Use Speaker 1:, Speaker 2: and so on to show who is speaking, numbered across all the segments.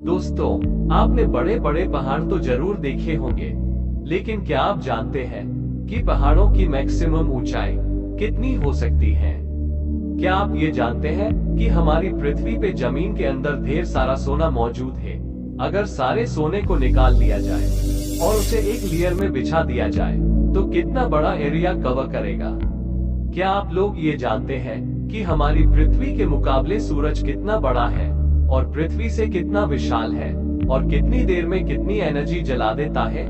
Speaker 1: दोस्तों, आपने बड़े बड़े पहाड़ तो जरूर देखे होंगे, लेकिन क्या आप जानते हैं कि पहाड़ों की मैक्सिमम ऊंचाई कितनी हो सकती है? क्या आप ये जानते हैं कि हमारी पृथ्वी पे जमीन के अंदर ढेर सारा सोना मौजूद है? अगर सारे सोने को निकाल लिया जाए और उसे एक लेयर में बिछा दिया जाए तो कितना बड़ा एरिया कवर करेगा? क्या आप लोग ये जानते हैं कि हमारी पृथ्वी के मुकाबले सूरज कितना बड़ा है और पृथ्वी से कितना विशाल है और कितनी देर में कितनी एनर्जी जला देता है?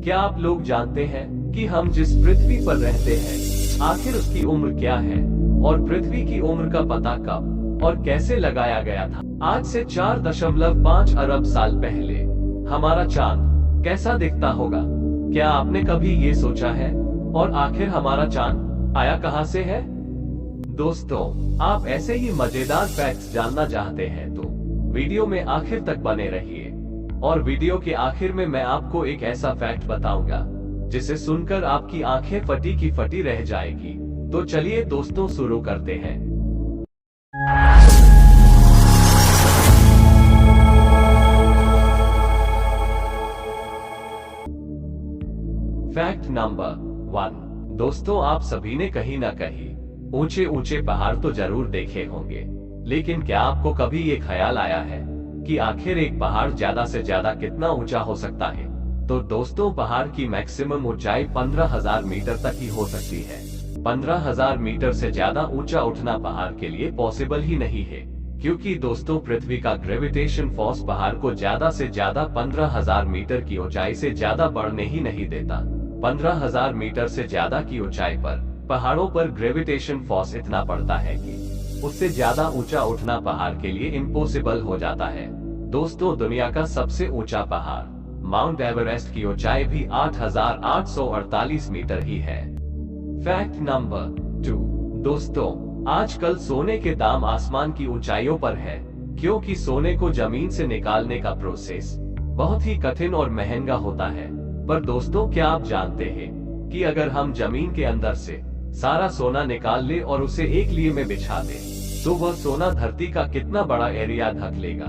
Speaker 1: क्या आप लोग जानते हैं कि हम जिस पृथ्वी पर रहते हैं आखिर उसकी उम्र क्या है और पृथ्वी की उम्र का पता कब और कैसे लगाया गया था? आज से 4.5 अरब साल पहले हमारा चांद कैसा दिखता होगा? क्या आपने कभी ये सोचा है? और आखिर हमारा चांद आया कहां से है? दोस्तों, आप ऐसे ही मजेदार फैक्ट्स जानना चाहते हैं तो वीडियो में आखिर तक बने रहिए। और वीडियो के आखिर में मैं आपको एक ऐसा फैक्ट बताऊंगा जिसे सुनकर आपकी आंखें फटी की फटी रह जाएगी। तो चलिए दोस्तों, शुरू करते हैं। Fact number 1। दोस्तों, आप सभी ने कहीं ना कहीं ऊंचे ऊंचे पहाड़ तो जरूर देखे होंगे, लेकिन क्या आपको कभी ये ख्याल आया है कि आखिर एक पहाड़ ज्यादा से ज्यादा कितना ऊंचा हो सकता है? तो दोस्तों, पहाड़ की मैक्सिमम ऊंचाई 15,000 मीटर तक ही हो सकती है। 15,000 मीटर से ज्यादा ऊंचा उठना पहाड़ के लिए पॉसिबल ही नहीं है, क्योंकि दोस्तों पृथ्वी का ग्रेविटेशन फोर्स पहाड़ को ज्यादा से ज्यादा 15,000 मीटर की ऊंचाई से ज्यादा बढ़ने ही नहीं देता। 15,000 मीटर से ज्यादा की ऊंचाई पर पहाड़ों पर ग्रेविटेशन फोर्स इतना पड़ता है कि उससे ज्यादा ऊंचा उठना पहाड़ के लिए इम्पॉसिबल हो जाता है। दोस्तों, दुनिया का सबसे ऊंचा पहाड़ माउंट एवरेस्ट की ऊंचाई भी 8,848 मीटर ही है। Fact number 2। दोस्तों, आजकल सोने के दाम आसमान की ऊंचाइयों पर है, क्योंकि सोने को जमीन से निकालने का प्रोसेस बहुत ही कठिन और महंगा होता है। पर दोस्तों, क्या आप जानते हैं कि अगर हम जमीन के अंदर से सारा सोना निकाल ले और उसे एक लिए में बिछा दे तो वह सोना धरती का कितना बड़ा एरिया ढक लेगा?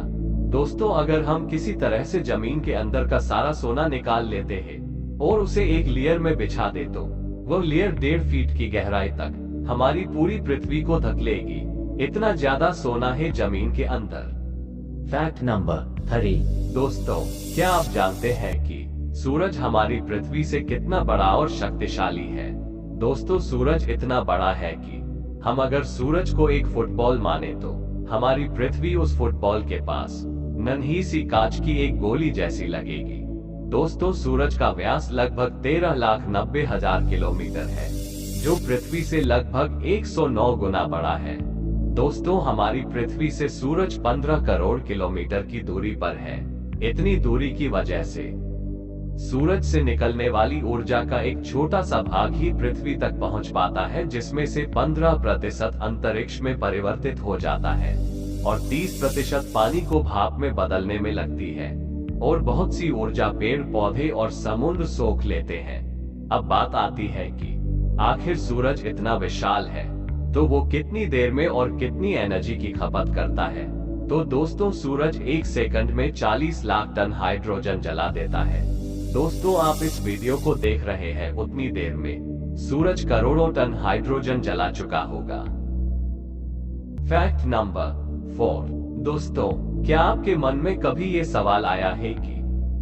Speaker 1: दोस्तों, अगर हम किसी तरह से जमीन के अंदर का सारा सोना निकाल लेते हैं और उसे एक लेयर में बिछा दे तो वह लेयर 1.5 फीट की गहराई तक हमारी पूरी पृथ्वी को ढक लेगी। इतना ज्यादा सोना है जमीन के अंदर।
Speaker 2: Fact number 3।
Speaker 1: दोस्तों, क्या आप जानते हैं कि सूरज हमारी पृथ्वी से कितना बड़ा और शक्तिशाली है? दोस्तों, सूरज इतना बड़ा है कि हम अगर सूरज को एक फुटबॉल माने तो हमारी पृथ्वी उस फुटबॉल के पास नन्ही सी कांच की एक गोली जैसी लगेगी। दोस्तों, सूरज का व्यास लगभग 13,90,000 किलोमीटर है, जो पृथ्वी से लगभग 109 गुना बड़ा है। दोस्तों, हमारी पृथ्वी से सूरज 15 करोड़ किलोमीटर की दूरी पर है। इतनी दूरी की वजह से सूरज से निकलने वाली ऊर्जा का एक छोटा सा भाग ही पृथ्वी तक पहुंच पाता है, जिसमें से 15% अंतरिक्ष में परिवर्तित हो जाता है और 30% पानी को भाप में बदलने में लगती है और बहुत सी ऊर्जा पेड़ पौधे और समुद्र सोख लेते हैं। अब बात आती है कि आखिर सूरज इतना विशाल है तो वो कितनी देर में और कितनी एनर्जी की खपत करता है? तो दोस्तों, सूरज 1 सेकंड में 40 लाख टन हाइड्रोजन जला देता है। दोस्तों, आप इस वीडियो को देख रहे हैं, उतनी देर में सूरज करोड़ों टन हाइड्रोजन जला चुका होगा। Fact number 4। दोस्तों, क्या आपके मन में कभी ये सवाल आया है कि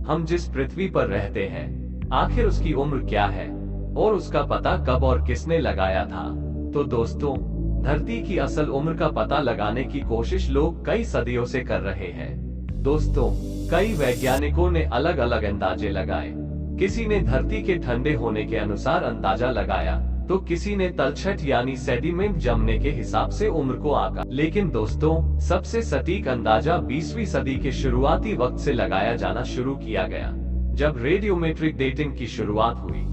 Speaker 1: हम जिस पृथ्वी पर रहते हैं आखिर उसकी उम्र क्या है और उसका पता कब और किसने लगाया था? तो दोस्तों, धरती की असल उम्र का पता लगाने की कोशिश लोग कई सदियों से कर रहे हैं। दोस्तों, कई वैज्ञानिकों ने अलग अलग अंदाजे लगाए। किसी ने धरती के ठंडे होने के अनुसार अंदाजा लगाया तो किसी ने तलछट यानी सेडिमेंट जमने के हिसाब से उम्र को आंका। लेकिन दोस्तों, सबसे सटीक अंदाजा 20वीं सदी के शुरुआती वक्त से लगाया जाना शुरू किया गया, जब रेडियोमेट्रिक डेटिंग की शुरुआत हुई।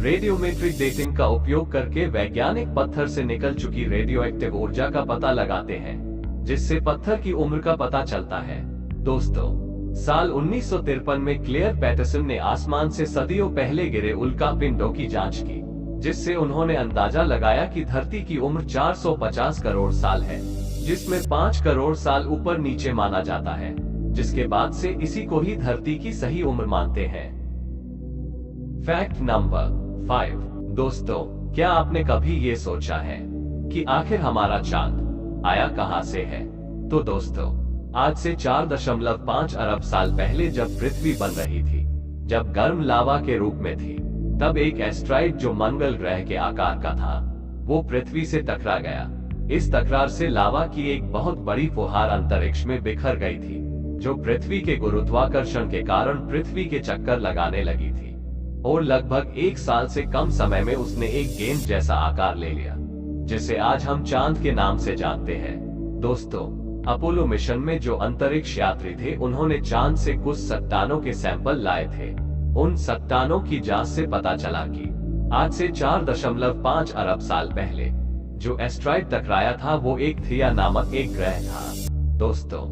Speaker 1: रेडियोमेट्रिक डेटिंग का उपयोग करके वैज्ञानिक पत्थर से निकल चुकी रेडियो एक्टिव ऊर्जा का पता लगाते हैं, जिससे पत्थर की उम्र का पता चलता है। दोस्तों, साल 1953 में क्लेयर पैटरसन ने आसमान से सदियों पहले गिरे उल्कापिंडों की जांच की, जिससे उन्होंने अंदाजा लगाया कि धरती की उम्र 450 करोड़ साल है, जिसमें 5 करोड़ साल ऊपर नीचे माना जाता है, जिसके बाद से इसी को ही धरती की सही उम्र मानते हैं। Fact number 5। दोस्तों, क्या आपने कभी ये सोचा है कि आखिर हमारा चांद आया कहां से है? तो दोस्तों, आज से 4.5 अरब साल पहले जब पृथ्वी बन रही थी, जब गर्म लावा के रूप में थी, तब एक एस्ट्रॉइड जो मंगल ग्रह के आकार का था, वो पृथ्वी से टकरा गया। इस तकरार से लावा की एक बहुत बड़ी फुहार अंतरिक्ष में बिखर गई थी, जो पृथ्वी के गुरुत्वाकर्षण के कारण पृथ्वी के चक्कर लगाने लगी थी, और लगभग 1 साल से कम समय में उसने एक गेंद जैसा आकार ले लिया, जिसे आज हम चांद के नाम से जानते हैं। दोस्तों, अपोलो मिशन में जो अंतरिक्ष यात्री थे, उन्होंने चांद से कुछ चट्टानों के सैंपल लाए थे। उन चट्टानों की जांच से पता चला कि आज से 4.5 अरब साल पहले जो एस्ट्रॉइड टकराया था, वो एक थिया नामक एक ग्रह था। दोस्तों,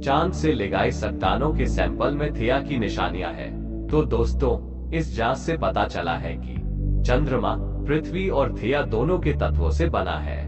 Speaker 1: चांद से ले गए चट्टानों के सैंपल में थिया की निशानियां हैं। तो दोस्तों, इस जांच से पता चला है कि चंद्रमा, पृथ्वी और थिया दोनों के तत्वों से बना है।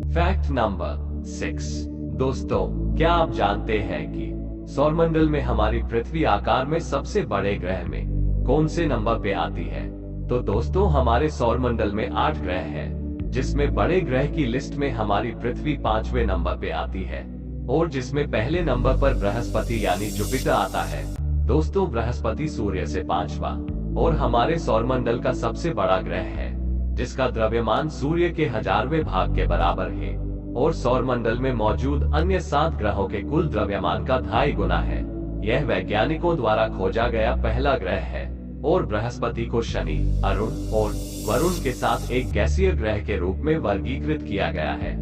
Speaker 1: Fact number 6। दोस्तों, क्या आप जानते हैं कि सौरमंडल में हमारी पृथ्वी आकार में सबसे बड़े ग्रह में कौन से नंबर पे आती है? तो दोस्तों, हमारे सौरमंडल में 8 ग्रह हैं, जिसमें बड़े ग्रह की लिस्ट में हमारी पृथ्वी 5वें नंबर पे आती है, और जिसमें पहले नंबर पर बृहस्पति यानी जुपिटर आता है। दोस्तों, बृहस्पति सूर्य से 5वां और हमारे सौरमंडल का सबसे बड़ा ग्रह है, जिसका द्रव्यमान सूर्य के 1000वें भाग के बराबर है, और सौरमंडल में मौजूद अन्य 7 ग्रहों के कुल द्रव्यमान का 2.5 गुना है। यह वैज्ञानिकों द्वारा खोजा गया पहला ग्रह है, और बृहस्पति को शनि, अरुण और वरुण के साथ एक गैसीय ग्रह के रूप में वर्गीकृत किया गया है।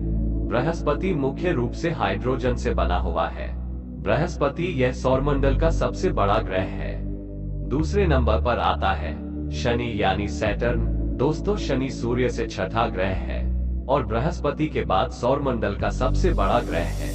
Speaker 1: बृहस्पति मुख्य रूप से हाइड्रोजन से बना हुआ है। बृहस्पति यह सौरमंडल का सबसे बड़ा ग्रह है। दूसरे नंबर पर आता है शनि यानी सैटर्न। दोस्तों, शनि सूर्य से 6ठा ग्रह है और बृहस्पति के बाद सौरमंडल का सबसे बड़ा ग्रह है,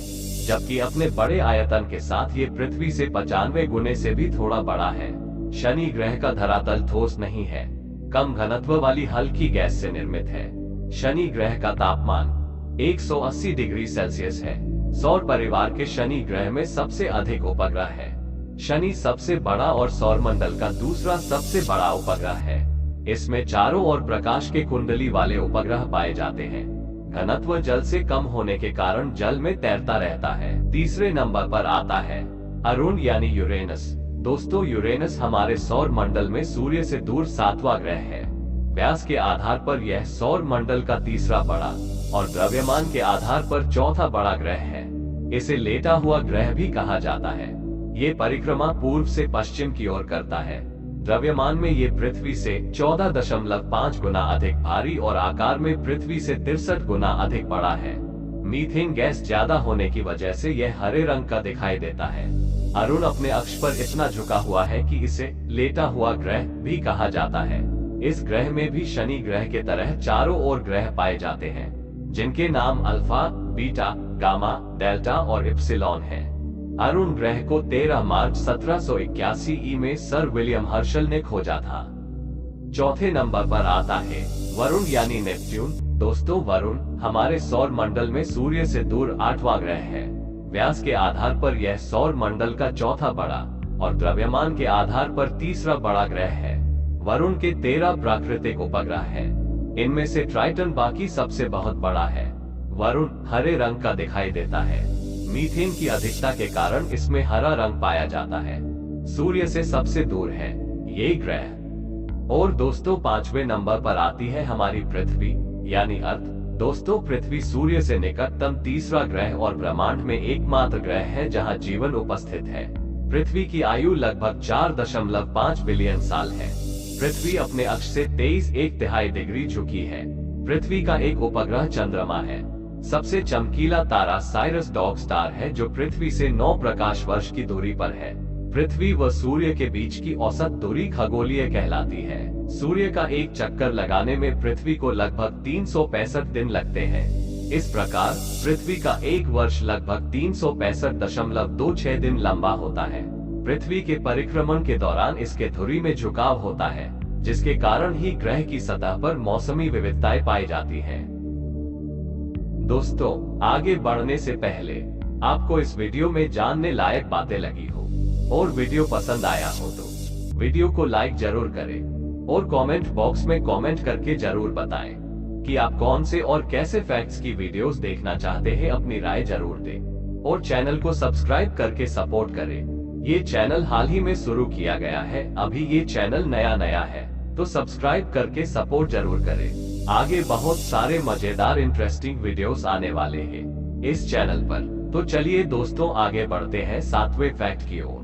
Speaker 1: जबकि अपने बड़े आयतन के साथ ये पृथ्वी से 95 गुने से भी थोड़ा बड़ा है। शनि ग्रह का धरातल ठोस नहीं है, कम घनत्व वाली हल्की गैस से निर्मित है। शनि ग्रह का तापमान 180 डिग्री सेल्सियस है। सौर परिवार के शनि ग्रह में सबसे अधिक उपग्रह है। शनि सबसे बड़ा और सौरमंडल का दूसरा सबसे बड़ा उपग्रह है। इसमें चारों ओर प्रकाश के कुंडली वाले उपग्रह पाए जाते हैं। घनत्व जल से कम होने के कारण जल में तैरता रहता है। तीसरे नंबर पर आता है अरुण यानी यूरेनस। दोस्तों, यूरेनस हमारे सौर मंडल में सूर्य से दूर 7वां ग्रह है। व्यास के आधार पर यह सौर मंडल का तीसरा बड़ा और द्रव्यमान के आधार पर चौथा बड़ा ग्रह है। इसे लेटा हुआ ग्रह भी कहा जाता है। ये परिक्रमा पूर्व से पश्चिम की ओर करता है। द्रव्यमान में ये पृथ्वी से 14.5 गुना अधिक भारी और आकार में पृथ्वी से 63 गुना अधिक बड़ा है। मीथेन गैस ज्यादा होने की वजह से यह हरे रंग का दिखाई देता है। अरुण अपने अक्ष पर इतना झुका हुआ है कि इसे लेटा हुआ ग्रह भी कहा जाता है। इस ग्रह में भी शनि ग्रह के तरह चारों ओर ग्रह पाए जाते हैं, जिनके नाम अल्फा, बीटा, गामा, डेल्टा और इप्सिलॉन हैं। अरुण ग्रह को 13 मार्च 1781 ई में सर विलियम हर्शल ने खोजा था। चौथे नंबर पर आता है वरुण यानी नेपच्यून। दोस्तों, वरुण हमारे सौर मंडल में सूर्य से दूर 8वां ग्रह है। व्यास के आधार पर यह सौर मंडल का चौथा बड़ा और द्रव्यमान के आधार पर तीसरा बड़ा ग्रह है। वरुण के 13 प्राकृतिक उपग्रह हैं। इनमें से ट्राइटन बाकी सबसे बहुत बड़ा है। वरुण हरे रंग का दिखाई देता है। मीथेन की अधिकता के कारण इसमें हरा रंग पाया जाता है। सूर्य से सबसे दूर है ये ग्रह। और दोस्तों, 5वें नंबर पर आती है हमारी पृथ्वी यानी अर्थ। दोस्तों, पृथ्वी सूर्य से निकटतम तीसरा ग्रह और ब्रह्मांड में एकमात्र ग्रह है जहां जीवन उपस्थित है। पृथ्वी की आयु लगभग 4.5 बिलियन साल है। पृथ्वी अपने अक्ष से 23 डिग्री झुकी है। पृथ्वी का एक उपग्रह चंद्रमा है। सबसे चमकीला तारा साइरस डॉग स्टार है, जो पृथ्वी से 9 प्रकाश वर्ष की दूरी पर है। पृथ्वी व सूर्य के बीच की औसत दूरी खगोलीय कहलाती है। सूर्य का एक चक्कर लगाने में पृथ्वी को लगभग 365 दिन लगते हैं। इस प्रकार पृथ्वी का एक वर्ष लगभग 365.26 दिन लंबा होता है। पृथ्वी के परिक्रमण के दौरान इसके धुरी में झुकाव होता है, जिसके कारण ही ग्रह की सतह पर मौसमी विविधताएं पाई जाती हैं। दोस्तों, आगे बढ़ने से पहले आपको इस वीडियो में जानने लायक बातें लगी हो और वीडियो पसंद आया हो तो वीडियो को लाइक जरूर करें और कमेंट बॉक्स में कमेंट करके जरूर बताएं कि आप कौन से और कैसे फैक्ट्स की वीडियोस देखना चाहते हैं। अपनी राय जरूर दें और चैनल को सब्सक्राइब करके सपोर्ट करें। ये चैनल हाल ही में शुरू किया गया है, अभी ये चैनल नया है, तो सब्सक्राइब करके सपोर्ट जरूर करें। आगे बहुत सारे मजेदार इंटरेस्टिंग वीडियोस आने वाले हैं इस चैनल पर। तो चलिए दोस्तों आगे बढ़ते हैं 7वें फैक्ट की ओर।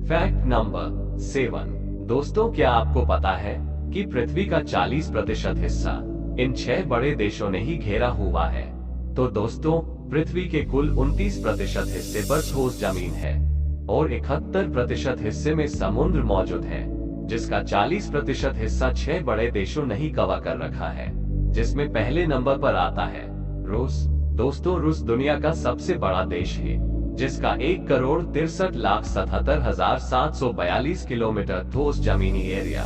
Speaker 1: Fact number 7। दोस्तों क्या आपको पता है कि पृथ्वी का 40% हिस्सा इन 6 बड़े देशों ने ही घेरा हुआ है। तो दोस्तों पृथ्वी के कुल 29% हिस्से पर ठोस जमीन है और 71% हिस्से में समुद्र मौजूद है, जिसका 40% हिस्सा 6 बड़े देशों ने ही कवर कर रखा है, जिसमें पहले नंबर पर आता है रूस। दोस्तों रूस दुनिया का सबसे बड़ा देश है, जिसका 1,63,77,742 किलोमीटर ठोस जमीनी एरिया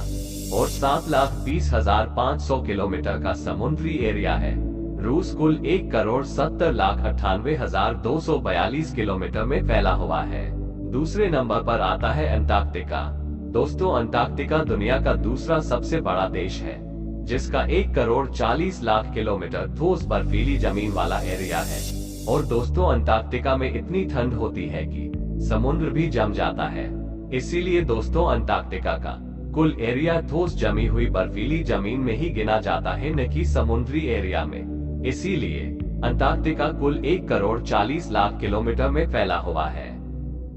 Speaker 1: और 7,20,500 किलोमीटर का समुद्री एरिया है। रूस कुल 1,70,98,242 किलोमीटर में फैला हुआ है। दूसरे नंबर पर आता है अंटार्कटिका। दोस्तों अंटार्कटिका दुनिया का दूसरा सबसे बड़ा देश है, जिसका 1,40,00,000 किलोमीटर ठोस बर्फीली जमीन वाला एरिया है। और दोस्तों अंटार्कटिका में इतनी ठंड होती है कि समुद्र भी जम जाता है, इसीलिए दोस्तों अंटार्कटिका का कुल एरिया ठोस जमी हुई बर्फीली जमीन में ही गिना जाता है, न कि समुद्री एरिया में। इसीलिए अंटार्कटिका कुल 1,40,00,000 किलोमीटर में फैला हुआ है।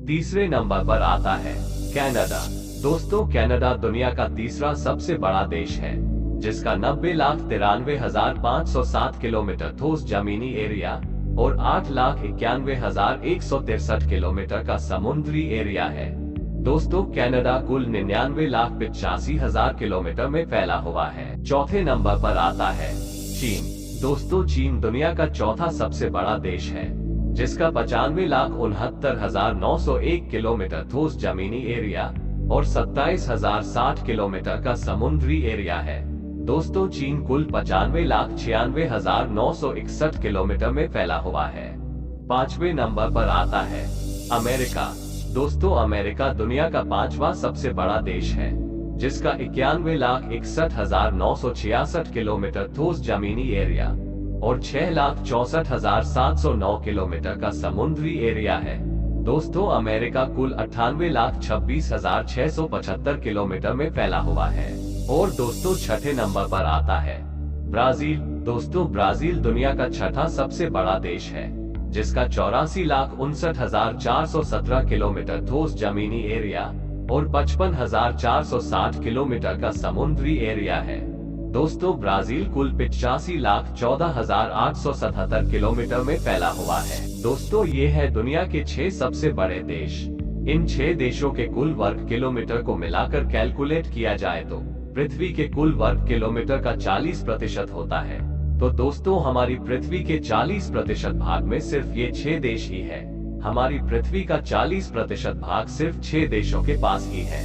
Speaker 1: तीसरे नंबर पर आता है कनाडा। दोस्तों कनाडा दुनिया का तीसरा सबसे बड़ा देश है, जिसका 90,93,507 किलोमीटर ठोस जमीनी एरिया और 8,91,163 किलोमीटर का समुद्री एरिया है। दोस्तों कनाडा कुल 99,85,000 किलोमीटर में फैला हुआ है। चौथे नंबर पर आता है चीन। दोस्तों चीन दुनिया का चौथा सबसे बड़ा देश है, जिसका 95,69,901 किलोमीटर ठोस जमीनी एरिया और 27,060 किलोमीटर का समुद्री एरिया है। दोस्तों चीन कुल 95,96,961 किलोमीटर में फैला हुआ है। पांचवें नंबर पर आता है अमेरिका। दोस्तों अमेरिका दुनिया का 5वां सबसे बड़ा देश है, जिसका 91,61,966 किलोमीटर ठोस जमीनी एरिया और 6,64,709 किलोमीटर का समुद्री एरिया है। दोस्तों अमेरिका कुल 98,26,675 किलोमीटर में फैला हुआ है। और दोस्तों छठे नंबर पर आता है ब्राजील। दोस्तों ब्राजील दुनिया का छठा सबसे बड़ा देश है, जिसका 84,59,417 किलोमीटर ठोस जमीनी एरिया और 55,460 किलोमीटर का समुद्री एरिया है। दोस्तों ब्राजील कुल 85,14,877 किलोमीटर में फैला हुआ है। दोस्तों ये है दुनिया के 6 सबसे बड़े देश। इन 6 देशों के कुल वर्ग किलोमीटर को मिलाकर कैलकुलेट किया जाए तो पृथ्वी के कुल वर्ग किलोमीटर का 40% होता है। तो दोस्तों हमारी पृथ्वी के 40% भाग में सिर्फ ये 6 देश ही है। हमारी पृथ्वी का 40% भाग सिर्फ 6 देशों के पास ही है।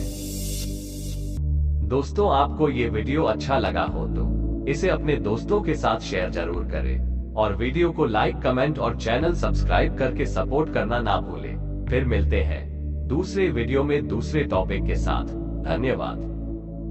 Speaker 1: दोस्तों आपको ये वीडियो अच्छा लगा हो तो इसे अपने दोस्तों के साथ शेयर जरूर करें और वीडियो को लाइक, कमेंट और चैनल सब्सक्राइब करके सपोर्ट करना ना भूलें। फिर मिलते हैं दूसरे वीडियो में दूसरे टॉपिक के साथ। धन्यवाद।